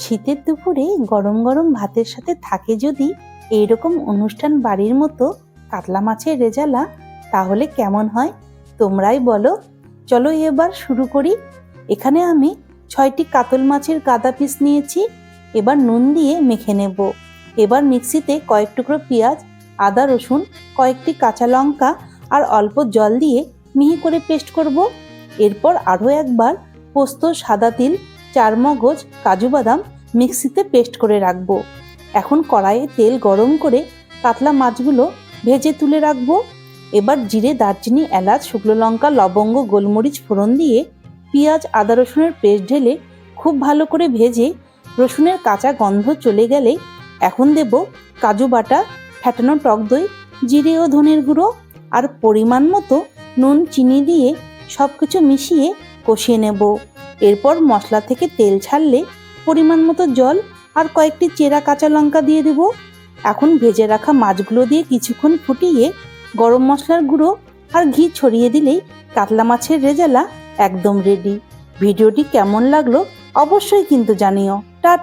শীতের দুপুরে গরম গরম ভাতের সাথে থাকে যদি এইরকম অনুষ্ঠান বাড়ির মতো কাতলা মাছের রেজালা, তাহলে কেমন হয় তোমরাই বলো। চলো এবার শুরু করি। এখানে আমি 6টি কাতল মাছের গাদা পিস নিয়েছি। এবার নুন দিয়ে মেখে নেব। এবার মিক্সিতে কয়েক টুকরো পেঁয়াজ, আদা রসুন, কয়েকটি কাঁচা লঙ্কা আর অল্প জল দিয়ে মিহি করে পেস্ট করব। এরপর আরও একবার পোস্ত, সাদা তিল, চারমগজ, কাজু বাদাম মিক্সিতে পেস্ট করে রাখবো। এখন কড়াইয়ে তেল গরম করে কাতলা মাছগুলো ভেজে তুলে রাখবো। এবার জিরে, দারচিনি, এলাচ, শুকনো লঙ্কা, লবঙ্গ, গোলমরিচ ফোড়ন দিয়ে পেঁয়াজ, আদা রসুনের পেস্ট ঢেলে খুব ভালো করে ভেজে রসুনের কাঁচা গন্ধ চলে গেলে এখন দেব কাজু বাটা, ফেটানো টক দই, জিরে ও ধনের গুঁড়ো আর পরিমাণ মতো নুন, চিনি দিয়ে সব কিছু মিশিয়ে কষিয়ে নেব। এরপর মশলা থেকে তেল ছাড়লে পরিমাণ মতো জল আর কয়েকটি চেরা কাঁচা লঙ্কা দিয়ে দেব। এখন ভেজে রাখা মাছগুলো দিয়ে কিছুক্ষণ ফুটিয়ে গরম মশলার গুঁড়ো আর ঘি ছড়িয়ে দিলেই কাতলা মাছের রেজালা একদম রেডি। ভিডিওটি কেমন লাগলো অবশ্যই কিন্তু জানিও। টাটা।